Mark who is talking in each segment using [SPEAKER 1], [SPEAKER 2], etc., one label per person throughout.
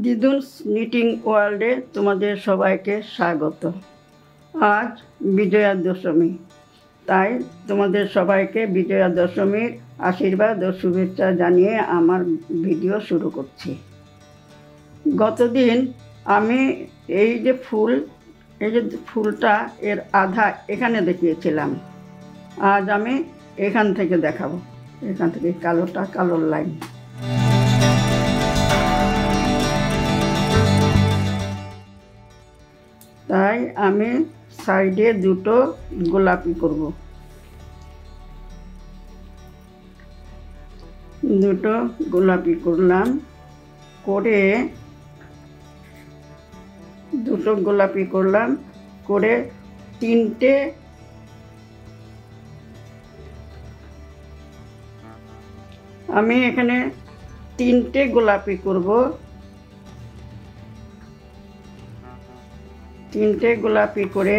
[SPEAKER 1] দিদুনস knitting ওয়ার্ল্ডে তোমাদের সবাইকে স্বাগত। আজ বিজয়া দশমী, তাই তোমাদের সবাইকে বিজয়া দশমীর আশীর্বাদ ও শুভেচ্ছা জানিয়ে আমার ভিডিও শুরু করছি। গতদিন আমি এই যে ফুলটা এর আধা এখানে দেখিয়েছিলাম, আজ আমি এখান থেকে দেখাবো। এখান থেকে কালোর লাইন। তাই আমি সাইডে দুটো গোলাপি করব। দুটো গোলাপি করলাম, করে দুটো গোলাপি করলাম, করে তিনটে আমি এখানে তিনটে গোলাপি করব। তিনটে গোলাপি করে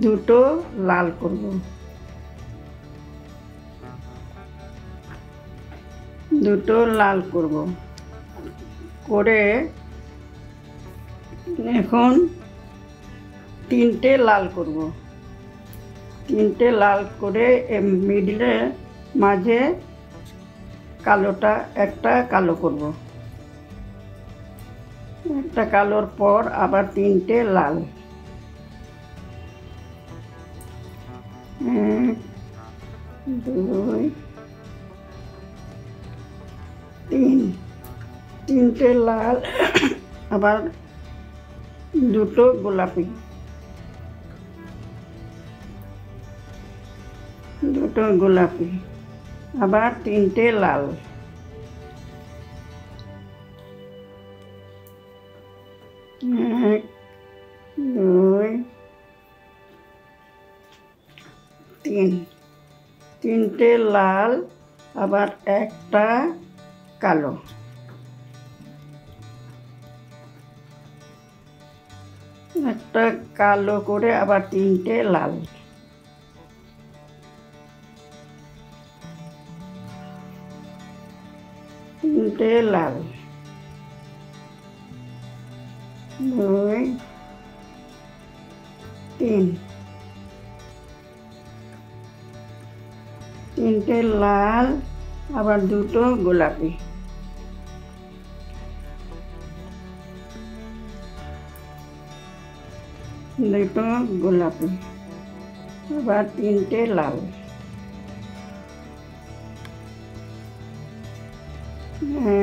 [SPEAKER 1] দুটো লাল করব। দুটো লাল করব, করে এখন তিনটে লাল করব। তিনটে লাল করে মিডলে মাঝে কালোটা একটা কালো করব। একটা কালোর পর আবার তিনটে লাল। এক, দুই, তিন, তিনটে লাল, আবার দুটো গোলাপি। দুটো গোলাপি, আবার তিনটে লাল। এক, দুই, তিন, তিনটে লাল, আবার একটা কালো। একটা কালো করে আবার তিনটে লাল। তিনটে লাল, দুই, তিন, তিনটে লাল, আবার দুটো গোলাপি। দুটো গোলাপি, আবার তিনটে লাল।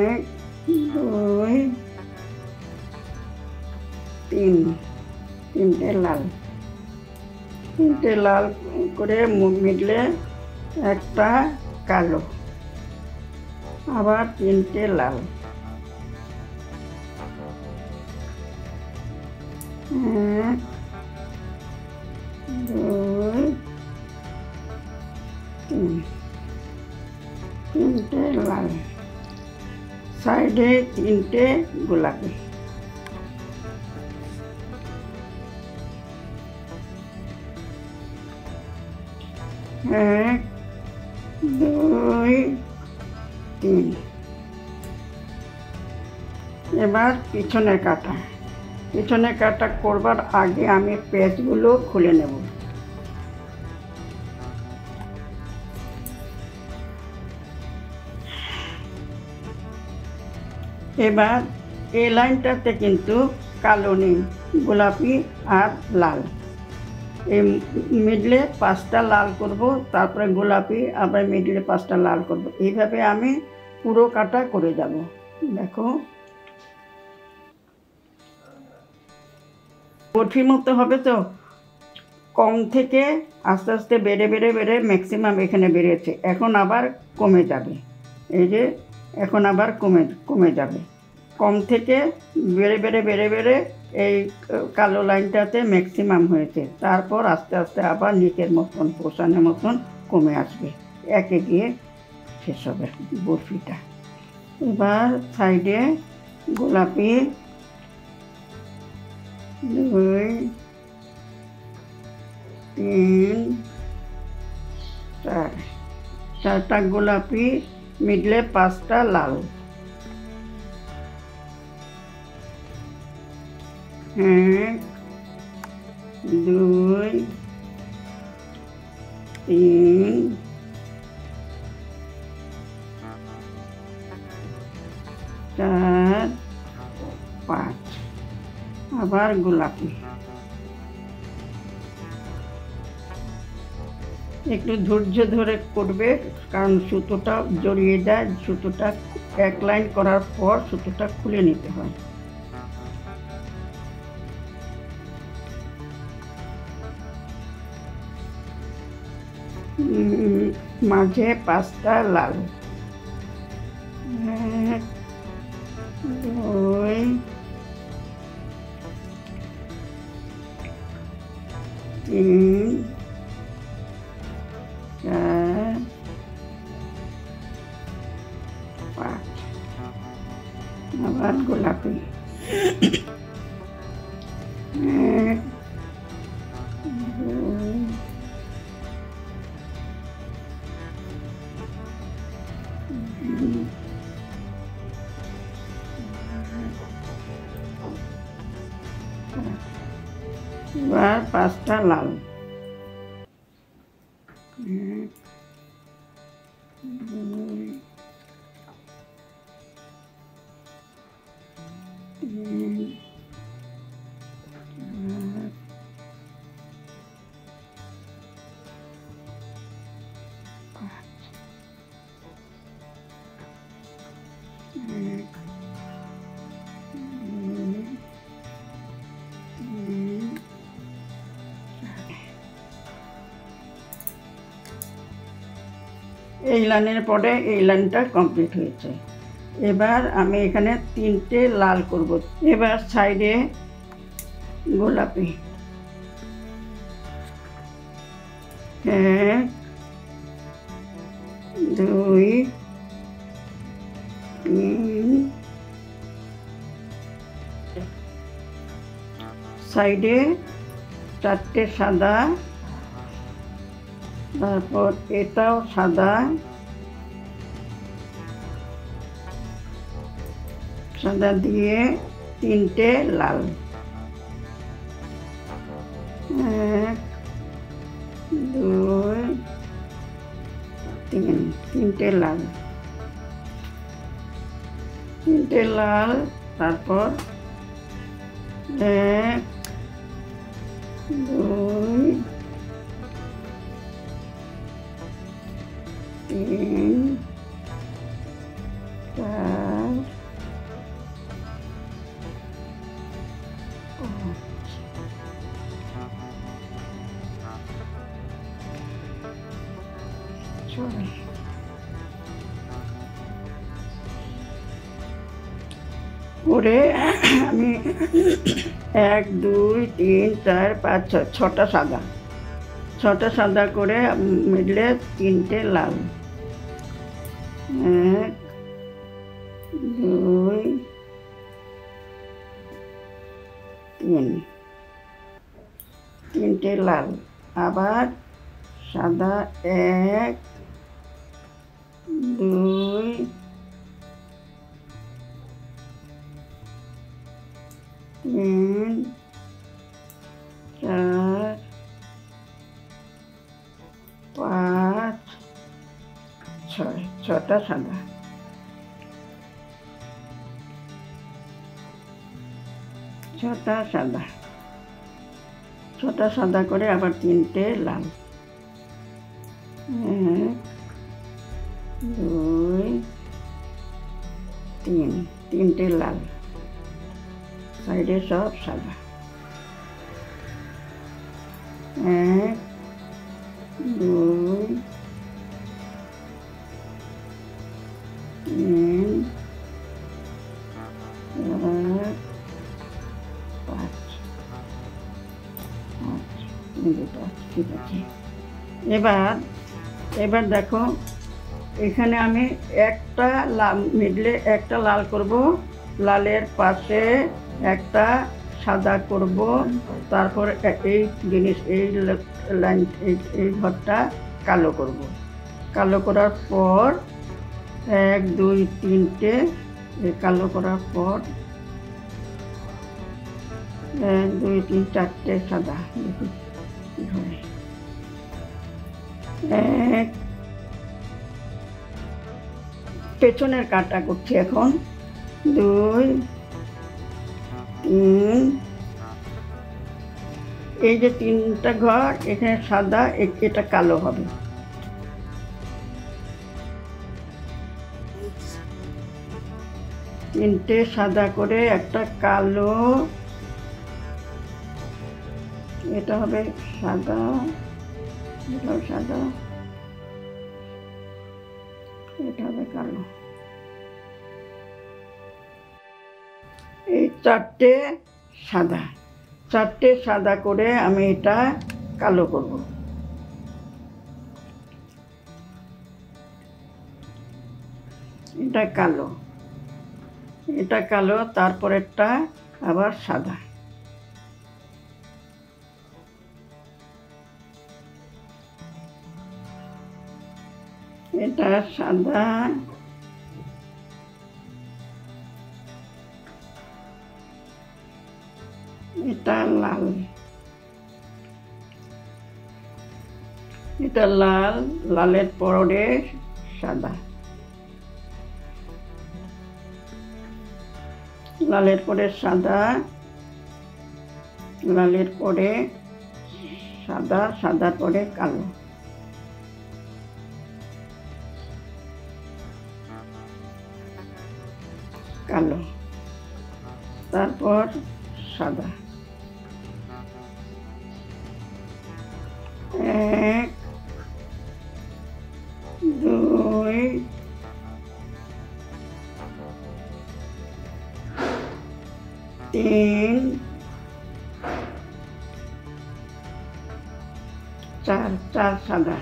[SPEAKER 1] এক, দুই, তিন, তিনটে লাল। তিনটে লাল করে মিডলে একটা কালো, আবার তিনটে লাল। এক, দুই, তিন, তিনটে লাল, সাইডে তিনটে গোলাপি। এক, দুই, তিন। এবার পিছনে কাটা। পিছনে কাটা করবার আগে আমি পেঁচগুলো খুলে নেব। এবার এই লাইনটাতে কিন্তু কালো নেই, গোলাপি আর লাল। এই মিডলে পাঁচটা লাল করব, তারপরে গোলাপি, আবার মিডলে পাঁচটা লাল করব। এইভাবে আমি পুরো কাটা করে যাব। দেখো, বরফির মতো হবে তো। কম থেকে আস্তে আস্তে বেড়ে বেড়ে বেড়ে ম্যাক্সিমাম এখানে বেড়েছে, এখন আবার কমে যাবে। এই যে এখন আবার কমে যাবে। কম থেকে বেড়ে বেড়ে বেড়ে বেড়ে এই কালো লাইনটাতে ম্যাক্সিমাম হয়েছে, তারপর আস্তে আস্তে আবার নিচের মতন পোষানোর মতন কমে আসবে, একে গিয়ে শেষ হবে বরফিটা। এবার সাইডে গোলাপি, দুই, তিন, চার, 4টা গোলাপি, মিডলে 5টা লাল। 1 2 3 4 5, আবার গোলাপি। একটু ধৈর্য ধরে করবে, কারণ সুতোটা জড়িয়ে যায়। সুতোটা এক লাইন করার পর সুতোটা খুলে নিতে হয়। মাঝে 5টা লাল। 1 2 3 4 5, আবার গোলাপি। 1 2 এবার 5টা লাল। 1 2 3 এই লাইনের পরে এই লাইনটা কমপ্লিট হয়েছে। এবার আমি এখানে 3টে লাল করব। এবার সাইডে গোলাপি। 1 2 3, সাইডে 4টে সাদা, তারপর এটাও সাদা, সাদা দিয়ে 3টে লাল। 1 2 3, 3টে লাল। 3টে লাল, তারপর 1 2 3 4 5 6। করে আমি 1 2 3 4 5 6, 6টা সাদা। 6টা সাদা করে মিডলে 3টে লাল। 1 2 3, 3টে লাল। আবার সাদা 1 2 3 4 5 6, 6টা সাদা। 6টা সাদা। 6টা সাদা করে আবার 3টে লাল। 1 2 3, 3টে লাল। সাইডে সব সাদা। 1 2 3 4 5 ঠিক আছে। এবার দেখো, এখানে আমি একটা মিডলে একটা লাল করব, লালের পাশে একটা সাদা করব, তারপর এই জিনিস এই লাইন এই ঘরটা কালো করব। কালো করার পর 1 2 3টে কালো করার পর 1 2 3 4টে সাদা দেখি কি হয়। 1 পেছনের কাটা করছি এখন 2 3 এই যে 3টা ঘর এখানে সাদা এটা কালো হবে। তিনটে সাদা করে একটা কালো, এটা হবে সাদা, এটা সাদা, এটা হবে কালো। এই 4টে সাদা করে আমি এটা কালো করব। এটা কালো, এটা কালো, তারপরেরটা আবার সাদা। এটা সাদা, এটা লাল, এটা লাল, লালের পরে সাদা, লালের পরে সাদা, লালের পরে সাদা, সাদার পরে কালো, কালো, তারপর সাদা। 1 2 3 4 4 সাদা,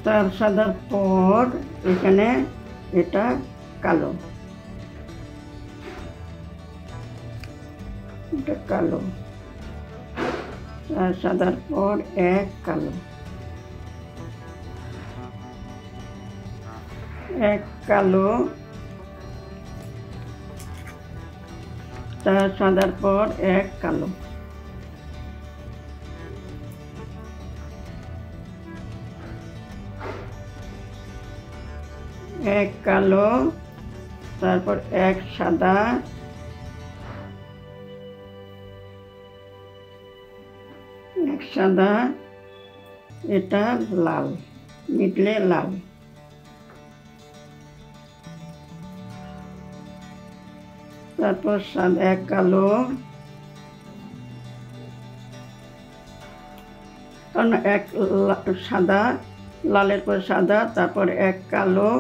[SPEAKER 1] 4 সাদার পর এখানে এটা কালো, এটা কালো, 4 সাদার পর 1 কালো, 1 কালো, 4 সাদার পর 1 কালো, 1 কালো, তারপর 1 সাদা, 1 সাদা, এটা লাল, মিডলে লাল, তারপর 1 কালো, কারণ 1 সাদা, লালের পর সাদা, তারপর 1 কালো,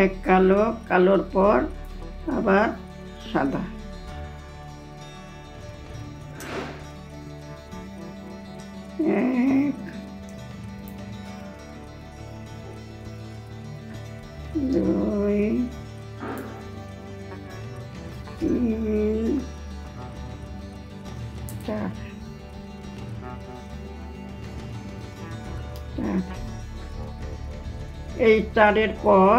[SPEAKER 1] 1 কালো, কালোর পর আবার সাদা, 1 2 3 4 এই 4-এর পর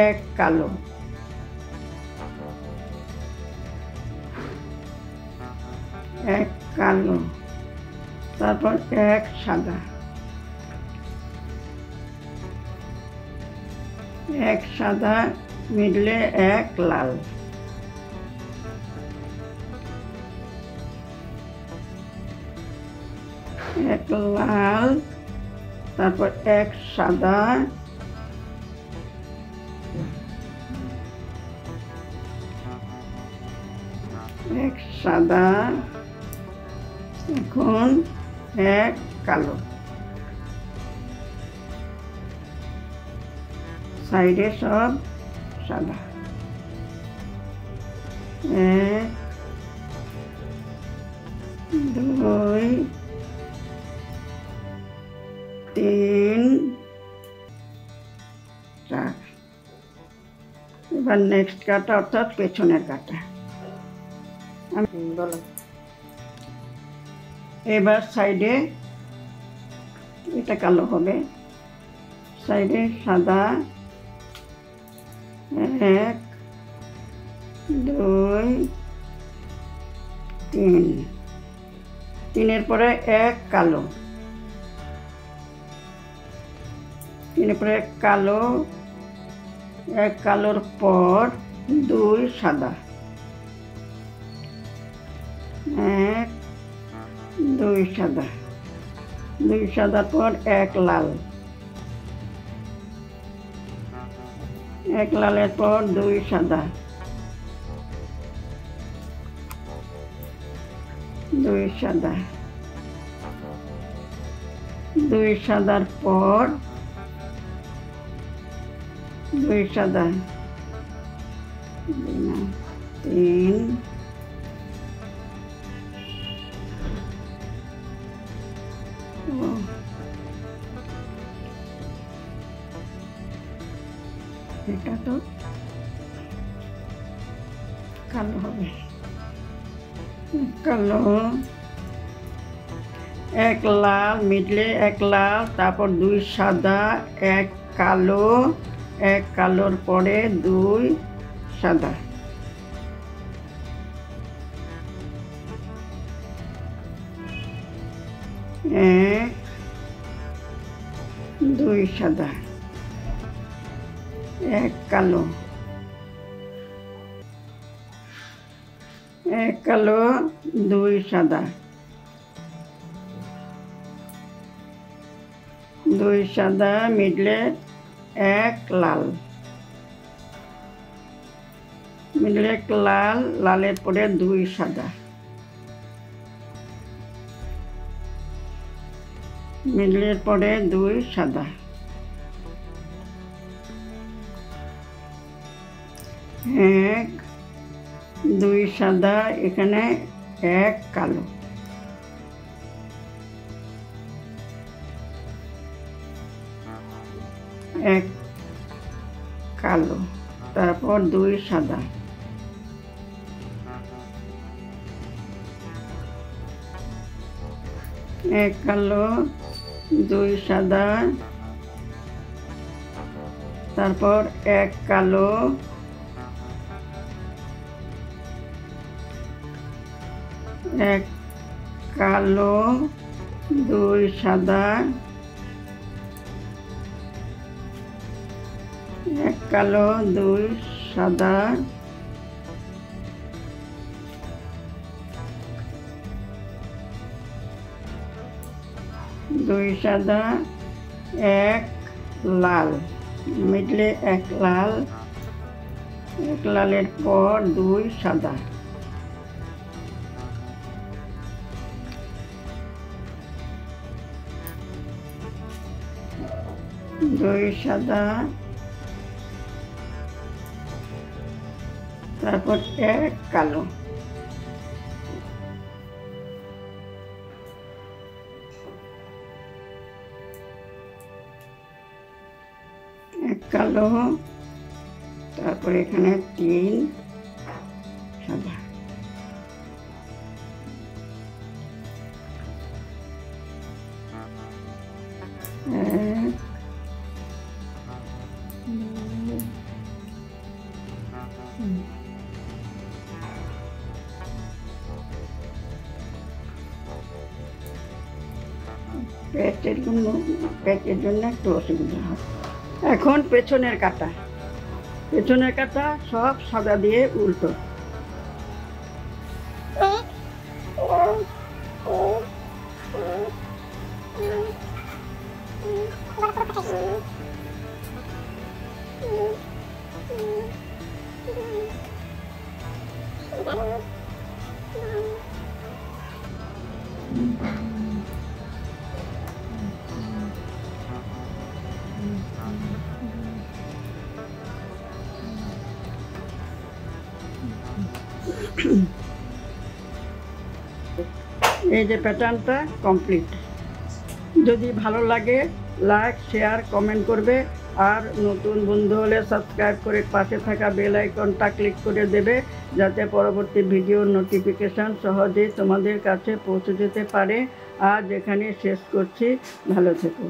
[SPEAKER 1] 1 কালো, 1 কালো, তারপর 1 সাদা, 1 সাদা, মিডলে 1 লাল, 1 লাল, তারপর 1 সাদা, 1 সাদা, এখন 1 কালো, সাইডে সব সাদা, 1 2 3 4। এবার নেক্সট কাটা অর্থাৎ পেছনের কাটা।
[SPEAKER 2] বলো।
[SPEAKER 1] এবার সাইডে এটা কালো হবে, সাইডে সাদা 1 2 3, 3-এর পরে 1 কালো, 3-এর পরে 1 কালো, 1 কালোর পর 2 সাদা, 1 2 সাদা, 2 সাদার পর 1 লাল, 1 লালের পর 2 সাদা, 2 সাদা, 2 সাদার পর 2 সাদা, 3 এটা তো কালো হবে, কালো, 1 লাল, মিডলে 1 লাল, তারপর 2 সাদা, 1 কালো, 1 কালোর পরে 2 সাদা, 1 2 সাদা, 1 কালো, 1 কালো, 2 সাদা, 2 সাদা, মিডলে 1 লাল, মিডলে 1 লাল, লালের পরে 2 সাদা, মিডলের পরে 2 সাদা, 1 2 সাদা, এখানে 1 কালো, 1 কালো, তারপর 2 সাদা, 1 কালো, 2 সাদা, তারপর 1 কালো, 1 কালো, 2 সাদা, 1 কালো, 2 সাদা, 2 সাদা, 1 লাল, মিডলে 1 লাল, 1 লালের পর 2 সাদা, 2 সাদা, তারপর 1 কালো, 1 কালো, তারপর এখানে 3 সাদা, 1 প্যাচের জন্য একটু অসুবিধা হয়। এখন পেছনের কাটা, পেছনের কাটা সব সাদা দিয়ে উল্টো, এই যে প্যাটার্নটা কমপ্লিট। যদি ভালো লাগে লাইক শেয়ার কমেন্ট করবে আর নতুন বন্ধু হলে সাবস্ক্রাইব করে পাশে থাকা বেল আইকনটা ক্লিক করে দেবে, যাতে পরবর্তী ভিডিও নোটিফিকেশান সহজেই তোমাদের কাছে পৌঁছে যেতে পারে। আজ এখানে শেষ করছি, ভালো থেকো।